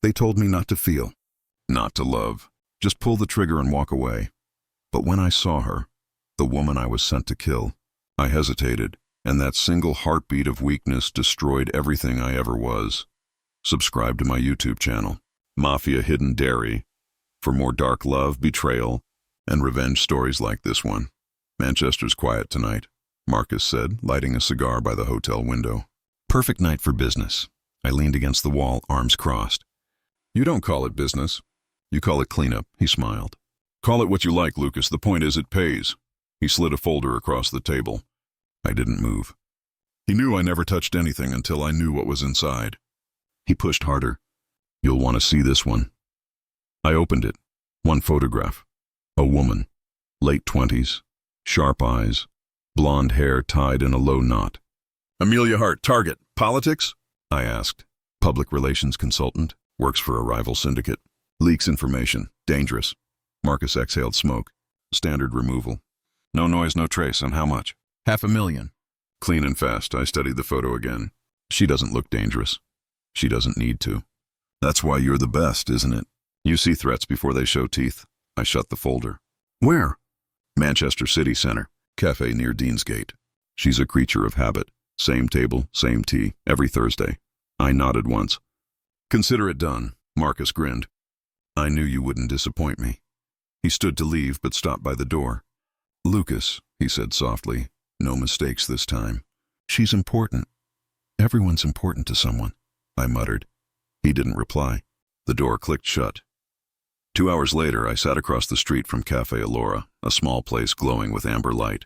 They told me not to feel, not to love, just pull the trigger and walk away. But when I saw her, the woman I was sent to kill, I hesitated, and that single heartbeat of weakness destroyed everything I ever was. Subscribe to my YouTube channel, Mafia Hidden Dairy, for more dark love, betrayal, and revenge stories like this one. Manchester's quiet tonight, Marcus said, lighting a cigar by the hotel window. Perfect night for business. I leaned against the wall, arms crossed. You don't call it business. You call it cleanup, he smiled. Call it what you like, Lucas. The point is it pays. He slid a folder across the table. I didn't move. He knew I never touched anything until I knew what was inside. He pushed harder. You'll want to see this one. I opened it. One photograph. A woman. Late 20s. Sharp eyes. Blonde hair tied in a low knot. Amelia Hart, target. Politics? I asked. Public relations consultant. Works for a rival syndicate. Leaks information. Dangerous. Marcus exhaled smoke. Standard removal. No noise, no trace. And how much? $500,000. Clean and fast. I studied the photo again. She doesn't look dangerous. She doesn't need to. That's why you're the best, isn't it? You see threats before they show teeth. I shut the folder. Where? Manchester City Center. Cafe near Deansgate. She's a creature of habit. Same table, same tea, every Thursday. I nodded once. Consider it done. Marcus grinned. I knew you wouldn't disappoint me. He stood to leave, but stopped by the door. Lucas, he said softly, no mistakes this time. She's important. Everyone's important to someone, I muttered. He didn't reply. The door clicked shut. 2 hours later, I sat across the street from Cafe Alora, a small place glowing with amber light.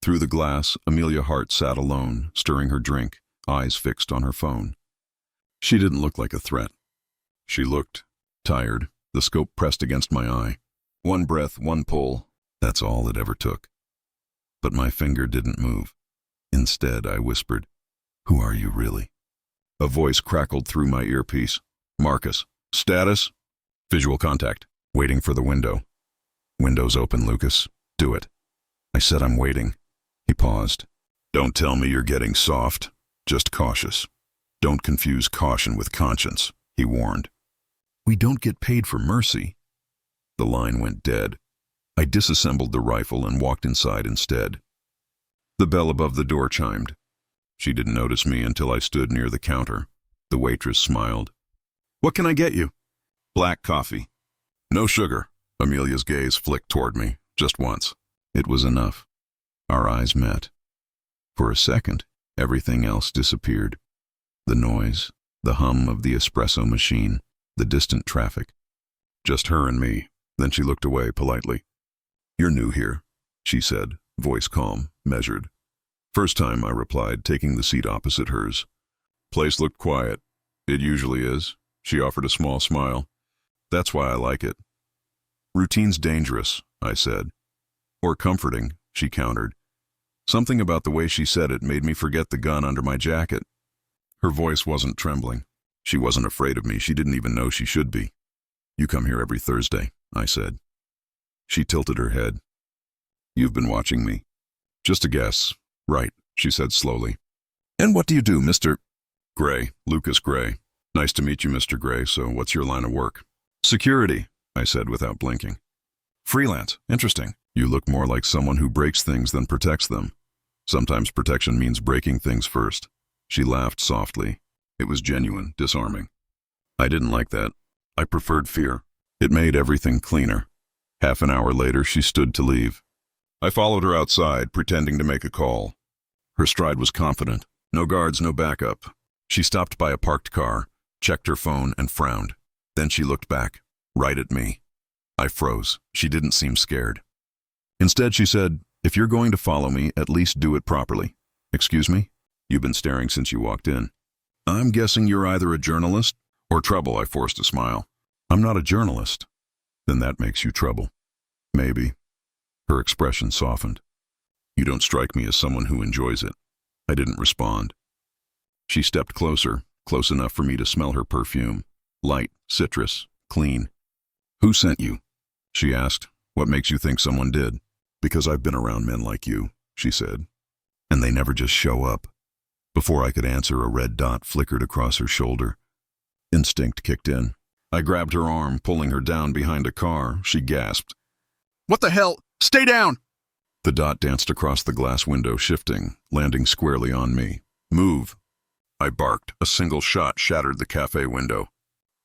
Through the glass, Amelia Hart sat alone, stirring her drink, eyes fixed on her phone. She didn't look like a threat. She looked tired, the scope pressed against my eye. One breath, one pull, that's all it ever took. But my finger didn't move. Instead, I whispered, Who are you really? A voice crackled through my earpiece. Marcus. Status? Visual contact. Waiting for the window. Window's open, Lucas. Do it. I said I'm waiting. He paused. Don't tell me you're getting soft. Just cautious. Don't confuse caution with conscience, he warned. We don't get paid for mercy. The line went dead. I disassembled the rifle and walked inside instead. The bell above the door chimed. She didn't notice me until I stood near the counter. The waitress smiled. What can I get you? Black coffee. No sugar. Amelia's gaze flicked toward me, just once. It was enough. Our eyes met. For a second, everything else disappeared. The noise, the hum of the espresso machine, the distant traffic. Just her and me. Then she looked away politely. You're new here, she said, voice calm, measured. First time, I replied, taking the seat opposite hers. Place looked quiet. It usually is. She offered a small smile. That's why I like it. Routine's dangerous, I said. Or comforting, she countered. Something about the way she said it made me forget the gun under my jacket. Her voice wasn't trembling. She wasn't afraid of me. She didn't even know she should be. You come here every Thursday, I said. She tilted her head. You've been watching me. Just a guess. Right, she said slowly. And what do you do, Mr. Gray, Lucas Gray. Nice to meet you, Mr. Gray, so what's your line of work? Security, I said without blinking. Freelance, interesting. You look more like someone who breaks things than protects them. Sometimes protection means breaking things first. She laughed softly. It was genuine, disarming. I didn't like that. I preferred fear. It made everything cleaner. Half an hour later, she stood to leave. I followed her outside, pretending to make a call. Her stride was confident. No guards, no backup. She stopped by a parked car, checked her phone, and frowned. Then she looked back, right at me. I froze. She didn't seem scared. Instead, she said, If you're going to follow me, at least do it properly. Excuse me? You've been staring since you walked in. I'm guessing you're either a journalist or trouble. I forced a smile. I'm not a journalist. Then that makes you trouble. Maybe. Her expression softened. You don't strike me as someone who enjoys it. I didn't respond. She stepped closer, close enough for me to smell her perfume. Light, citrus, clean. Who sent you? She asked. What makes you think someone did? Because I've been around men like you, she said. And they never just show up. Before I could answer, a red dot flickered across her shoulder. Instinct kicked in. I grabbed her arm, pulling her down behind a car. She gasped. What the hell? Stay down! The dot danced across the glass window, shifting, landing squarely on me. Move! I barked. A single shot shattered the cafe window.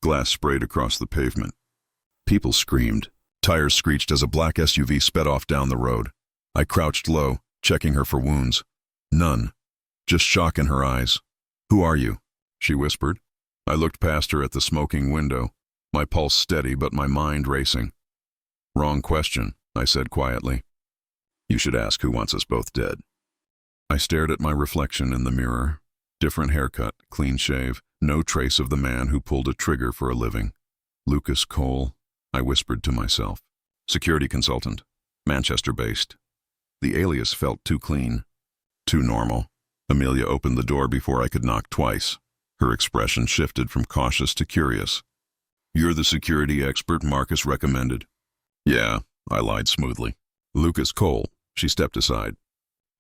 Glass sprayed across the pavement. People screamed. Tires screeched as a black SUV sped off down the road. I crouched low, checking her for wounds. None. Just shock in her eyes. Who are you? She whispered. I looked past her at the smoking window, my pulse steady but my mind racing. Wrong question, I said quietly. You should ask who wants us both dead. I stared at my reflection in the mirror. Different haircut, clean shave, no trace of the man who pulled a trigger for a living. Lucas Cole, I whispered to myself. Security consultant, Manchester-based. The alias felt too clean, too normal. Amelia opened the door before I could knock twice. Her expression shifted from cautious to curious. You're the security expert Marcus recommended. Yeah, I lied smoothly. Lucas Cole, she stepped aside.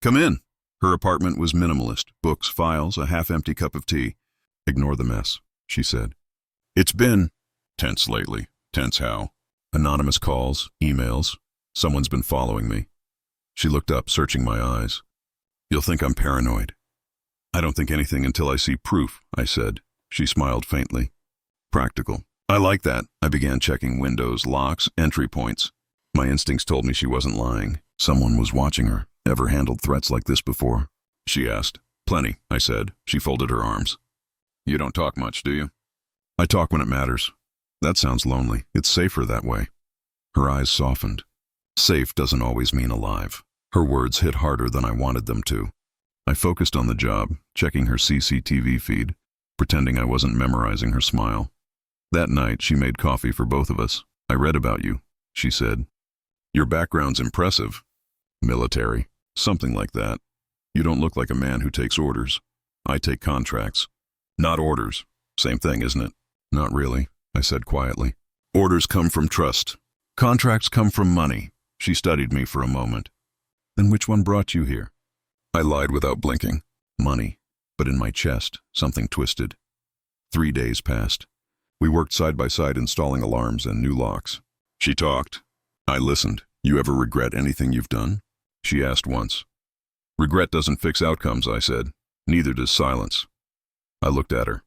Come in. Her apartment was minimalist, books, files, a half-empty cup of tea. Ignore the mess, she said. It's been tense lately. Tense how? Anonymous calls, emails. Someone's been following me. She looked up, searching my eyes. You'll think I'm paranoid. I don't think anything until I see proof, I said. She smiled faintly. Practical. I like that. I began checking windows, locks, entry points. My instincts told me she wasn't lying. Someone was watching her. Ever handled threats like this before? She asked. Plenty, I said. She folded her arms. You don't talk much, do you? I talk when it matters. That sounds lonely. It's safer that way. Her eyes softened. Safe doesn't always mean alive. Her words hit harder than I wanted them to. I focused on the job, checking her CCTV feed, pretending I wasn't memorizing her smile. That night, she made coffee for both of us. I read about you, she said. Your background's impressive. Military, something like that. You don't look like a man who takes orders. I take contracts. Not orders. Same thing, isn't it? Not really, I said quietly. Orders come from trust. Contracts come from money. She studied me for a moment. Then which one brought you here? I lied without blinking. Money. But in my chest, something twisted. 3 days passed. We worked side by side installing alarms and new locks. She talked. I listened. You ever regret anything you've done? She asked once. Regret doesn't fix outcomes, I said. Neither does silence. I looked at her.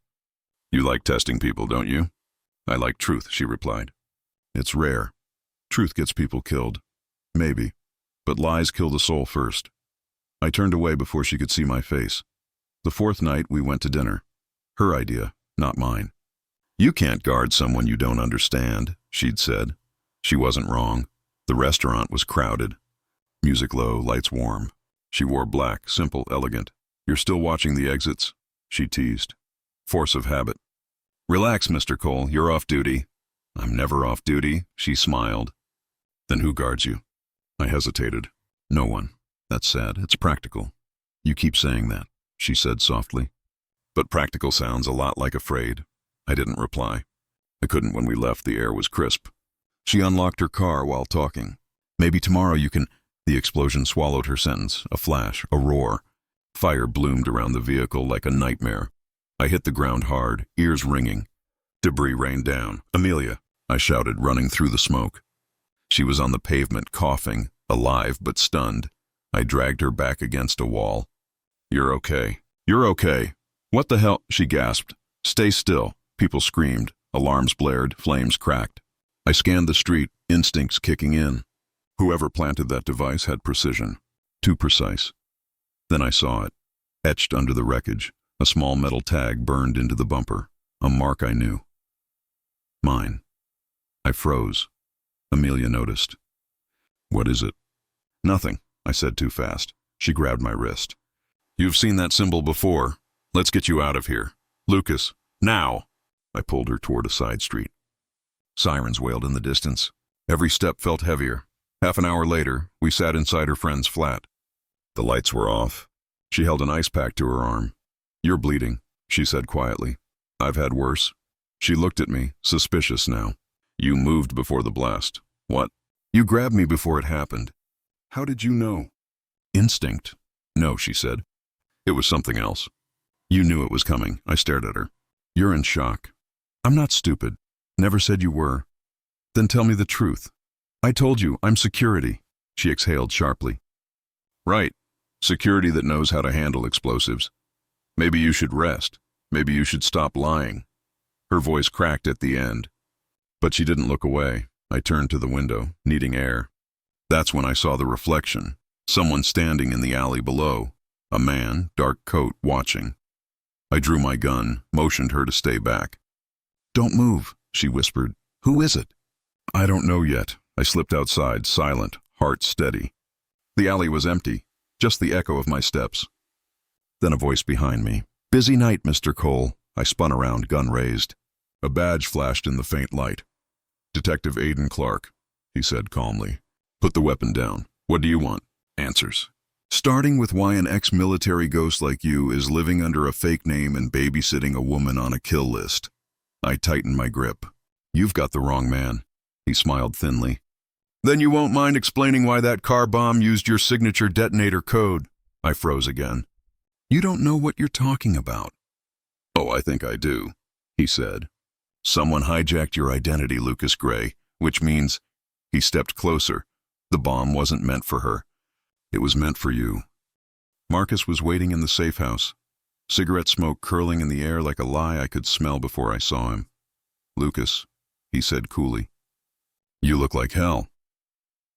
You like testing people, don't you? I like truth, she replied. It's rare. Truth gets people killed. Maybe. But lies kill the soul first. I turned away before she could see my face. The fourth night, we went to dinner. Her idea, not mine. You can't guard someone you don't understand, she'd said. She wasn't wrong. The restaurant was crowded. Music low, lights warm. She wore black, simple, elegant. You're still watching the exits? She teased. Force of habit. Relax, Mr. Cole, you're off duty. I'm never off duty, she smiled. Then who guards you? I hesitated. No one. That's sad. It's practical. You keep saying that, she said softly. But practical sounds a lot like afraid. I didn't reply. I couldn't when we left. The air was crisp. She unlocked her car while talking. Maybe tomorrow you can... The explosion swallowed her sentence. A flash, a roar. Fire bloomed around the vehicle like a nightmare. I hit the ground hard, ears ringing. Debris rained down. Amelia, I shouted, running through the smoke. She was on the pavement, coughing, alive but stunned. I dragged her back against a wall. You're okay. You're okay. What the hell? She gasped. Stay still. People screamed. Alarms blared. Flames cracked. I scanned the street, instincts kicking in. Whoever planted that device had precision. Too precise. Then I saw it. Etched under the wreckage, a small metal tag burned into the bumper. A mark I knew. Mine. I froze. Amelia noticed. What is it? Nothing, I said too fast. She grabbed my wrist. You've seen that symbol before. Let's get you out of here. Lucas, now! I pulled her toward a side street. Sirens wailed in the distance. Every step felt heavier. Half an hour later, we sat inside her friend's flat. The lights were off. She held an ice pack to her arm. You're bleeding, she said quietly. I've had worse. She looked at me, suspicious now. You moved before the blast. What? You grabbed me before it happened. How did you know? Instinct. No, she said. It was something else. You knew it was coming. I stared at her. You're in shock. I'm not stupid. Never said you were. Then tell me the truth. I told you, I'm security. She exhaled sharply. Right. Security that knows how to handle explosives. Maybe you should rest. Maybe you should stop lying. Her voice cracked at the end. But she didn't look away. I turned to the window, needing air. That's when I saw the reflection. Someone standing in the alley below. A man, dark coat, watching. I drew my gun, motioned her to stay back. Don't move, she whispered. Who is it? I don't know yet. I slipped outside, silent, heart steady. The alley was empty, just the echo of my steps. Then a voice behind me. Busy night, Mr. Cole. I spun around, gun raised. A badge flashed in the faint light. Detective Aiden Clark, he said calmly. Put the weapon down. What do you want? Answers. Starting with why an ex-military ghost like you is living under a fake name and babysitting a woman on a kill list. I tightened my grip. You've got the wrong man. He smiled thinly. Then you won't mind explaining why that car bomb used your signature detonator code. I froze again. You don't know what you're talking about. Oh, I think I do, he said. Someone hijacked your identity, Lucas Gray, which means... He stepped closer. The bomb wasn't meant for her. It was meant for you. Marcus was waiting in the safe house, cigarette smoke curling in the air like a lie I could smell before I saw him. Lucas, he said coolly. You look like hell.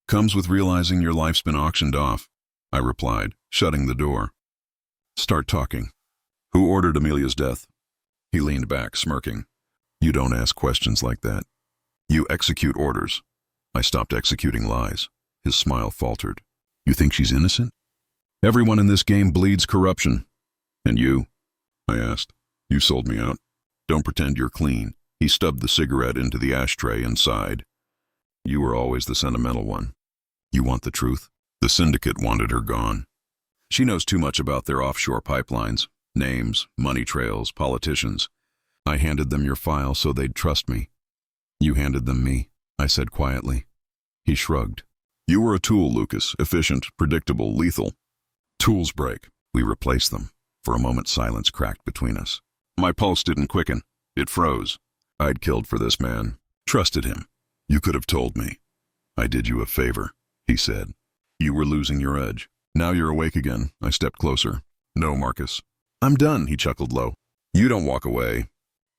Comes with realizing your life's been auctioned off, I replied, shutting the door. Start talking. Who ordered Amelia's death? He leaned back, smirking. You don't ask questions like that. You execute orders. I stopped executing lies. His smile faltered. You think she's innocent? Everyone in this game bleeds corruption. And you? I asked. You sold me out. Don't pretend you're clean. He stubbed the cigarette into the ashtray and sighed. You were always the sentimental one. You want the truth? The syndicate wanted her gone. She knows too much about their offshore pipelines, names, money trails, politicians. I handed them your file so they'd trust me. You handed them me, I said quietly. He shrugged. You were a tool, Lucas, efficient, predictable, lethal. Tools break. We replaced them. For a moment, silence cracked between us. My pulse didn't quicken. It froze. I'd killed for this man. Trusted him. You could have told me. I did you a favor, he said. You were losing your edge. Now you're awake again. I stepped closer. No, Marcus. I'm done, he chuckled low. You don't walk away.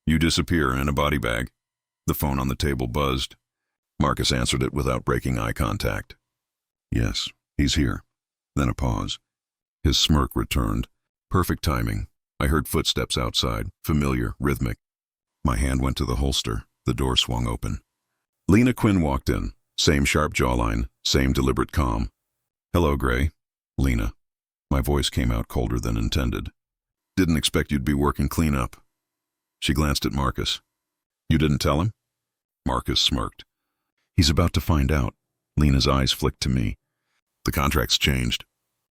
You disappear in a body bag. The phone on the table buzzed. Marcus answered it without breaking eye contact. Yes, he's here. Then a pause. His smirk returned. Perfect timing. I heard footsteps outside, familiar, rhythmic. My hand went to the holster. The door swung open. Lena Quinn walked in. Same sharp jawline, same deliberate calm. Hello, Gray. Lena. My voice came out colder than intended. Didn't expect you'd be working cleanup. She glanced at Marcus. You didn't tell him? Marcus smirked. He's about to find out. Lena's eyes flicked to me. The contract's changed.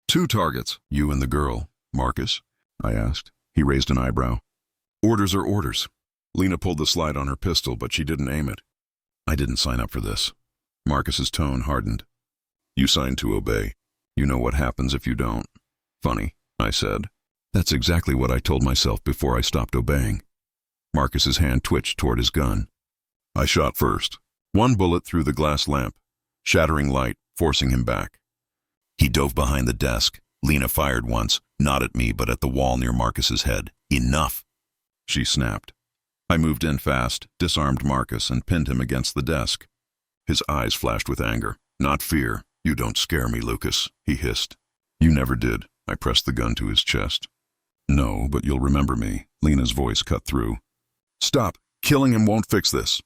2 targets, you and the girl. Marcus? I asked. He raised an eyebrow. Orders are orders. Lena pulled the slide on her pistol, but she didn't aim it. I didn't sign up for this. Marcus's tone hardened. You signed to obey. You know what happens if you don't. Funny, I said. That's exactly what I told myself before I stopped obeying. Marcus's hand twitched toward his gun. I shot first. 1 bullet through the glass lamp, shattering light, forcing him back. He dove behind the desk. Lena fired once, not at me but at the wall near Marcus's head. Enough! She snapped. I moved in fast, disarmed Marcus, and pinned him against the desk. His eyes flashed with anger, not fear. You don't scare me, Lucas, he hissed. You never did. I pressed the gun to his chest. No, but you'll remember me. Lena's voice cut through. Stop. Killing him won't fix this.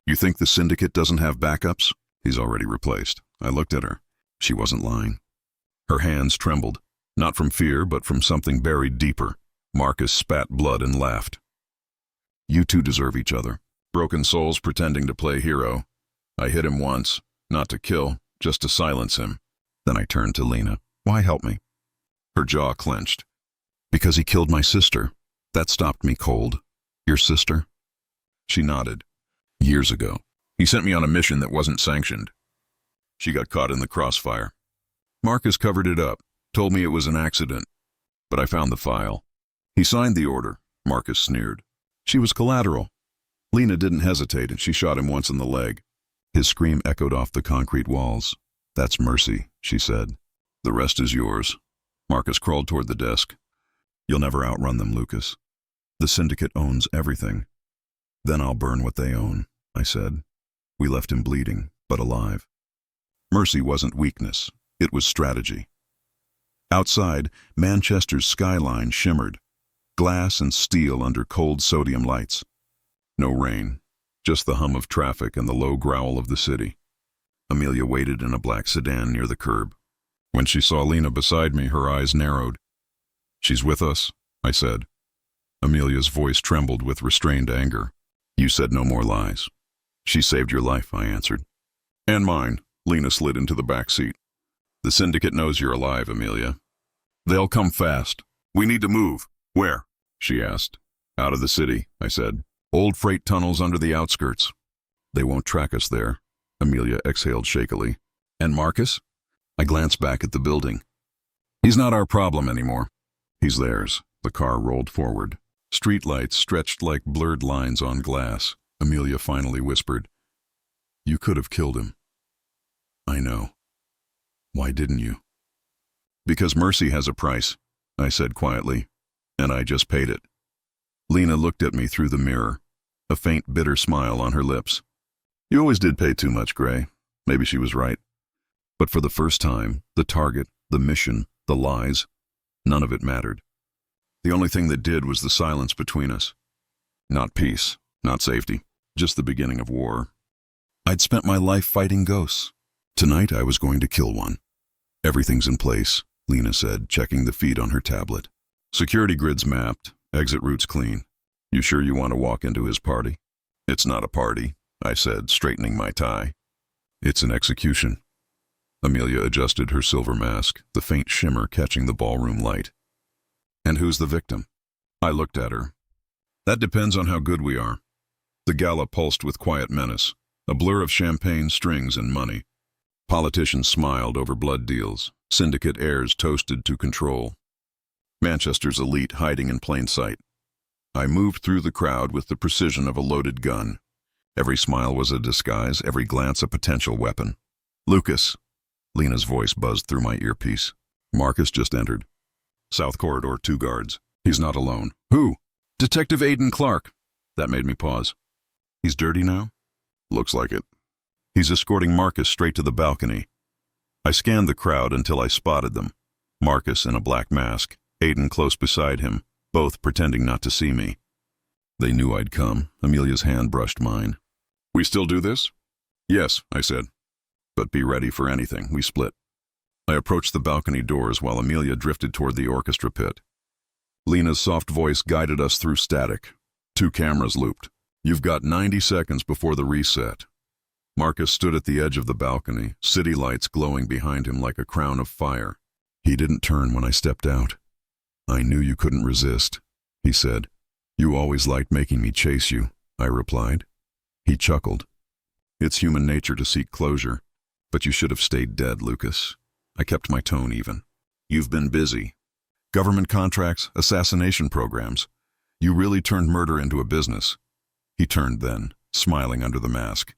You think the syndicate doesn't have backups? He's already replaced. I looked at her. She wasn't lying. Her hands trembled, not from fear, but from something buried deeper. Marcus spat blood and laughed. You two deserve each other. Broken souls pretending to play hero. I hit him once, not to kill, just to silence him. Then I turned to Lena. Why help me? Her jaw clenched. Because he killed my sister. That stopped me cold. Your sister? She nodded. Years ago. He sent me on a mission that wasn't sanctioned. She got caught in the crossfire. Marcus covered it up, told me it was an accident. But I found the file. He signed the order, Marcus sneered. She was collateral. Lena didn't hesitate, and she shot him once in the leg. His scream echoed off the concrete walls. "That's mercy," she said. "The rest is yours." Marcus crawled toward the desk. "You'll never outrun them, Lucas. The syndicate owns everything." "Then I'll burn what they own," I said. We left him bleeding, but alive. Mercy wasn't weakness. It was strategy. Outside, Manchester's skyline shimmered, glass and steel under cold sodium lights. No rain, just the hum of traffic and the low growl of the city. Amelia waited in a black sedan near the curb. When she saw Lena beside me, her eyes narrowed. "She's with us," I said. Amelia's voice trembled with restrained anger. "You said no more lies." "She saved your life," I answered. "And mine." Lena slid into the back seat. "The syndicate knows you're alive, Amelia. They'll come fast. We need to move." "Where?" she asked. "Out of the city," I said. "Old freight tunnels under the outskirts." "They won't track us there," Amelia exhaled shakily. "And Marcus?" I glanced back at the building. "He's not our problem anymore." "He's theirs." The car rolled forward. Streetlights stretched like blurred lines on glass. Amelia finally whispered, "You could have killed him." "I know. Why didn't you?" "Because mercy has a price," I said quietly, "and I just paid it." Lena looked at me through the mirror, a faint bitter smile on her lips. "You always did pay too much, Gray." Maybe she was right. But for the first time, the target, the mission, the lies, none of it mattered. The only thing that did was the silence between us. Not peace, not safety, just the beginning of war. I'd spent my life fighting ghosts. Tonight I was going to kill one. "Everything's in place," Lena said, checking the feed on her tablet. "Security grids mapped, exit routes clean. You sure you want to walk into his party?" "It's not a party," I said, straightening my tie. "It's an execution." Amelia adjusted her silver mask, the faint shimmer catching the ballroom light. "And who's the victim?" I looked at her. "That depends on how good we are." The gala pulsed with quiet menace, a blur of champagne strings and money. Politicians smiled over blood deals, syndicate heirs toasted to control. Manchester's elite hiding in plain sight. I moved through the crowd with the precision of a loaded gun. Every smile was a disguise, every glance a potential weapon. "Lucas," Lena's voice buzzed through my earpiece. "Marcus just entered. South corridor, 2 guards. He's not alone." "Who?" "Detective Aiden Clark." That made me pause. "He's dirty now?" "Looks like it." "He's escorting Marcus straight to the balcony." I scanned the crowd until I spotted them. Marcus in a black mask, Aiden close beside him, both pretending not to see me. They knew I'd come. Amelia's hand brushed mine. "We still do this?" "Yes," I said. "But be ready for anything." We split. I approached the balcony doors while Amelia drifted toward the orchestra pit. Lena's soft voice guided us through static. 2 cameras looped. "You've got 90 seconds before the reset." Marcus stood at the edge of the balcony, city lights glowing behind him like a crown of fire. He didn't turn when I stepped out. "I knew you couldn't resist," he said. "You always liked making me chase you," I replied. He chuckled. "It's human nature to seek closure, but you should have stayed dead, Lucas." I kept my tone even. "You've been busy. Government contracts, assassination programs. You really turned murder into a business." He turned then, smiling under the mask.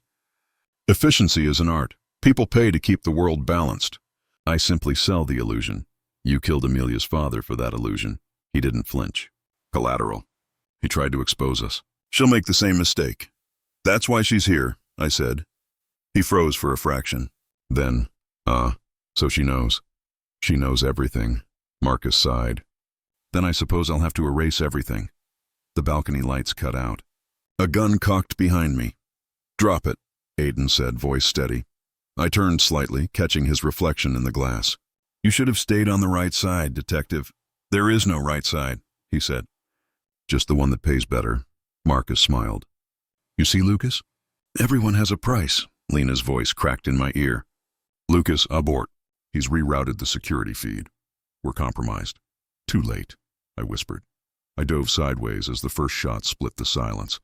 "Efficiency is an art. People pay to keep the world balanced. I simply sell the illusion. You killed Amelia's father for that illusion." He didn't flinch. "Collateral." He tried to expose us. "She'll make the same mistake." "That's why she's here," I said. He froze for a fraction. Then, so she knows. "She knows everything," Marcus sighed. "Then I suppose I'll have to erase everything." The balcony lights cut out. A gun cocked behind me. "Drop it," Aiden said, voice steady. I turned slightly, catching his reflection in the glass. "You should have stayed on the right side, detective." "There is no right side," he said. "Just the one that pays better." Marcus smiled. "You see, Lucas? Everyone has a price." Lena's voice cracked in my ear. "Lucas, abort. He's rerouted the security feed. We're compromised." "Too late," I whispered. I dove sideways as the first shot split the silence.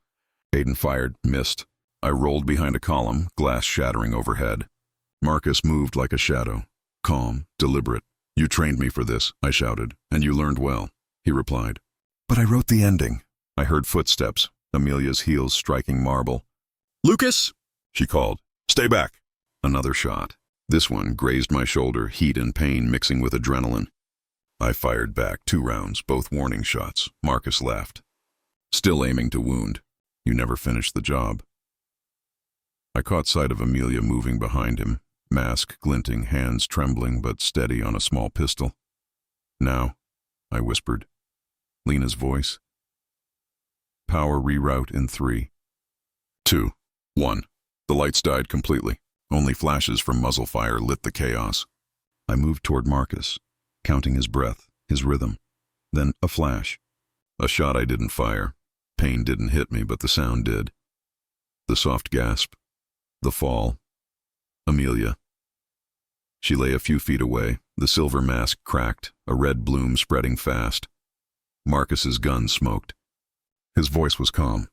Aiden fired, missed. I rolled behind a column, glass shattering overhead. Marcus moved like a shadow. Calm, deliberate. "You trained me for this," I shouted, "and you learned well," he replied. "But I wrote the ending." I heard footsteps. Amelia's heels striking marble. Lucas? She called. Stay back. Another shot. This one grazed my shoulder, heat and pain mixing with adrenaline. I fired back 2 rounds, both warning shots. Marcus laughed. Still aiming to wound. You never finished the job. I caught sight of Amelia moving behind him, mask glinting, hands trembling but steady on a small pistol. Now, I whispered. Lena's voice. Power reroute in 3, 2, 1. The lights died completely. Only flashes from muzzle fire lit the chaos. I moved toward Marcus, counting his breath, his rhythm. Then a flash. A shot I didn't fire. Pain didn't hit me, but the sound did. The soft gasp. The fall. Amelia. She lay a few feet away, the silver mask cracked, a red bloom spreading fast. Marcus's gun smoked. His voice was calm.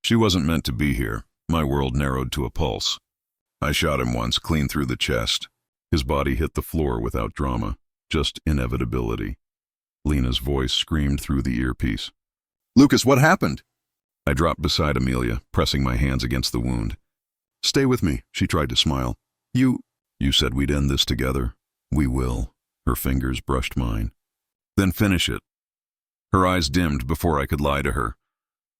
She wasn't meant to be here. My world narrowed to a pulse. I shot him once, clean through the chest. His body hit the floor without drama, just inevitability. Lena's voice screamed through the earpiece. Lucas, what happened? I dropped beside Amelia, pressing my hands against the wound. Stay with me, she tried to smile. You said we'd end this together. We will. Her fingers brushed mine. Then finish it. Her eyes dimmed before I could lie to her.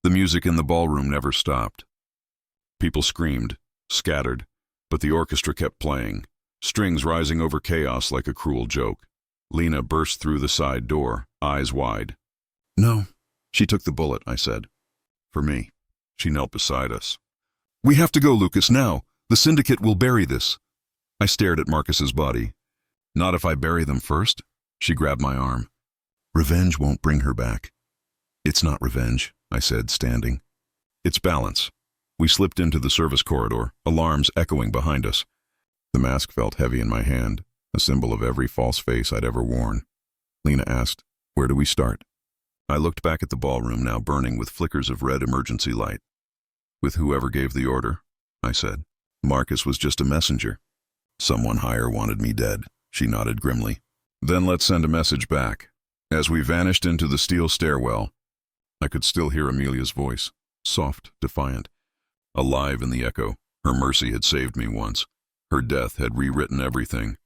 The music in the ballroom never stopped. People screamed, scattered, but the orchestra kept playing, strings rising over chaos like a cruel joke. Lena burst through the side door, eyes wide. No. She took the bullet, I said. For me. She knelt beside us. We have to go, Lucas, now. The syndicate will bury this. I stared at Marcus's body. Not if I bury them first. She grabbed my arm. Revenge won't bring her back. It's not revenge, I said, standing. It's balance. We slipped into the service corridor, alarms echoing behind us. The mask felt heavy in my hand, a symbol of every false face I'd ever worn. Lena asked, where do we start? I looked back at the ballroom, now burning with flickers of red emergency light. With whoever gave the order, I said. Marcus was just a messenger. Someone higher wanted me dead, she nodded grimly. Then let's send a message back. As we vanished into the steel stairwell, I could still hear Amelia's voice, soft, defiant. Alive in the echo, her mercy had saved me once. Her death had rewritten everything.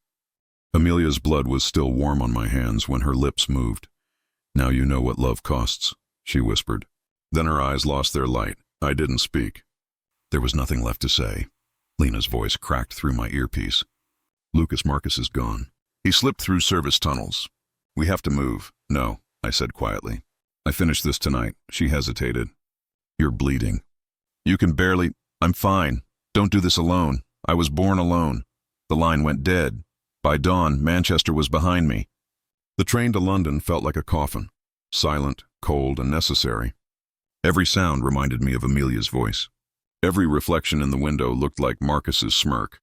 Amelia's blood was still warm on my hands when her lips moved. Now you know what love costs, she whispered. Then her eyes lost their light. I didn't speak. There was nothing left to say. Lena's voice cracked through my earpiece. Lucas Marcus is gone. He slipped through service tunnels. We have to move. No, I said quietly. I finished this tonight. She hesitated. You're bleeding. You can barely... I'm fine. Don't do this alone. I was born alone. The line went dead. By dawn, Manchester was behind me. The train to London felt like a coffin. Silent, cold, and necessary. Every sound reminded me of Amelia's voice. Every reflection in the window looked like Marcus's smirk.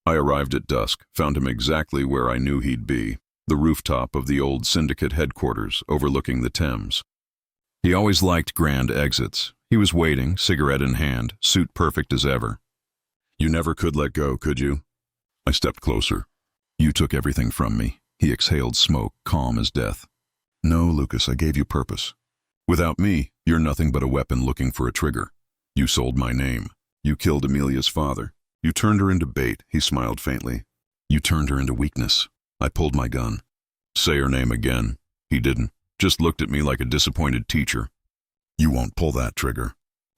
I arrived at dusk, found him exactly where I knew he'd be, the rooftop of the old syndicate headquarters overlooking the Thames. He always liked grand exits. He was waiting, cigarette in hand, suit perfect as ever. You never could let go, could you? I stepped closer. You took everything from me. He exhaled smoke, calm as death. No, Lucas, I gave you purpose. Without me, you're nothing but a weapon looking for a trigger. You sold my name. You killed Amelia's father. You turned her into bait, he smiled faintly. You turned her into weakness. I pulled my gun. Say her name again. He didn't. Just looked at me like a disappointed teacher. You won't pull that trigger.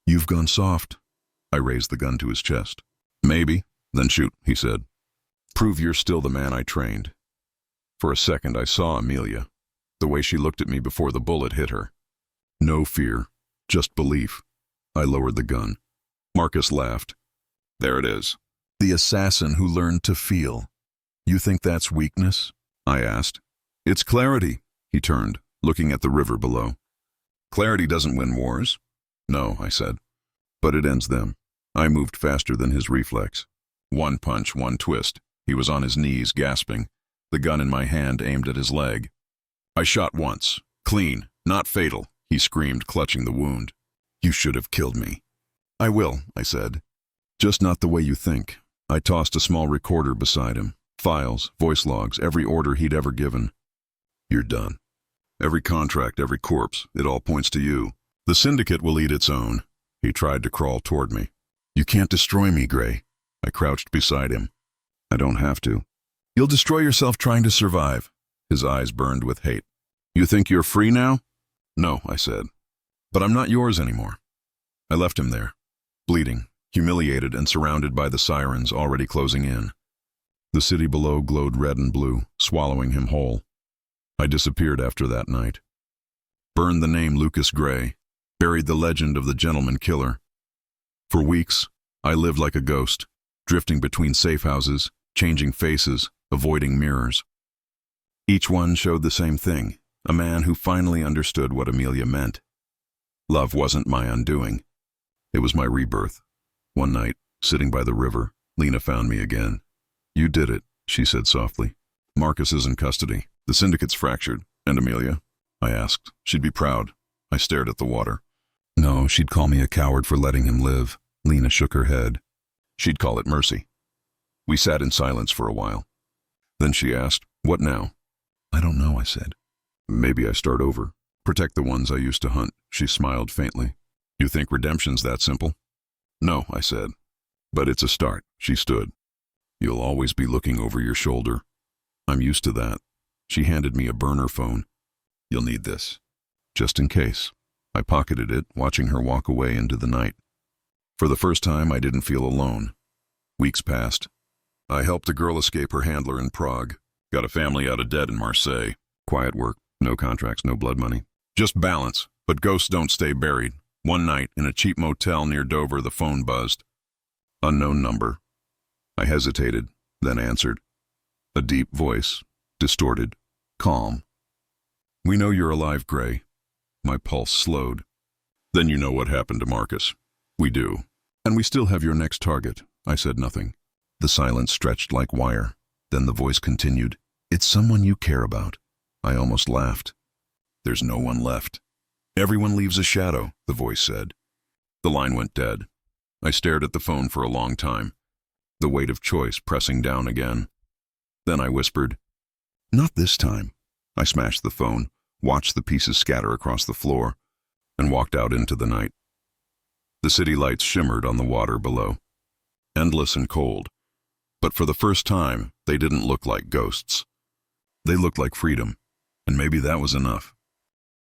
You've gone soft. I raised the gun to his chest. Maybe. Then shoot, he said. Prove you're still the man I trained. For a second I saw Amelia, the way she looked at me before the bullet hit her. No fear, just belief. I lowered the gun. Marcus laughed. There it is. The assassin who learned to feel. You think that's weakness? I asked. It's clarity, he turned, looking at the river below. Clarity doesn't win wars. No, I said. But it ends them. I moved faster than his reflex. One punch, one twist. He was on his knees, gasping. The gun in my hand aimed at his leg. I shot once. Clean, not fatal, he screamed, clutching the wound. You should have killed me. I will, I said. Just not the way you think. I tossed a small recorder beside him. Files, voice logs, every order he'd ever given. You're done. Every contract, every corpse, it all points to you. The syndicate will eat its own. He tried to crawl toward me. You can't destroy me, Gray. I crouched beside him. I don't have to. You'll destroy yourself trying to survive. His eyes burned with hate. You think you're free now? No, I said. But I'm not yours anymore. I left him there, bleeding, humiliated and surrounded by the sirens already closing in. The city below glowed red and blue, swallowing him whole. I disappeared after that night. Burned the name Lucas Gray, buried the legend of the gentleman killer. For weeks, I lived like a ghost, drifting between safe houses, changing faces, avoiding mirrors. Each one showed the same thing, a man who finally understood what Amelia meant. Love wasn't my undoing. It was my rebirth. One night, sitting by the river, Lena found me again. You did it, she said softly. Marcus is in custody. The syndicate's fractured. And Amelia? I asked. She'd be proud. I stared at the water. No, she'd call me a coward for letting him live. Lena shook her head. She'd call it mercy. We sat in silence for a while. Then she asked, what now? I don't know, I said. Maybe I start over. Protect the ones I used to hunt. She smiled faintly. You think redemption's that simple? No, I said. But it's a start. She stood. You'll always be looking over your shoulder. I'm used to that. She handed me a burner phone. You'll need this. Just in case. I pocketed it, watching her walk away into the night. For the first time, I didn't feel alone. Weeks passed. I helped a girl escape her handler in Prague. Got a family out of debt in Marseille. Quiet work, no contracts, no blood money. Just balance, but ghosts don't stay buried. One night, in a cheap motel near Dover, the phone buzzed. Unknown number. I hesitated, then answered. A deep voice, distorted, calm. We know you're alive, Gray. My pulse slowed. Then you know what happened to Marcus. We do. And we still have your next target. I said nothing. The silence stretched like wire. Then the voice continued. It's someone you care about. I almost laughed. There's no one left. Everyone leaves a shadow, the voice said. The line went dead. I stared at the phone for a long time, the weight of choice pressing down again. Then I whispered, not this time. I smashed the phone, watched the pieces scatter across the floor, and walked out into the night. The city lights shimmered on the water below, endless and cold. But for the first time, they didn't look like ghosts. They looked like freedom, and maybe that was enough.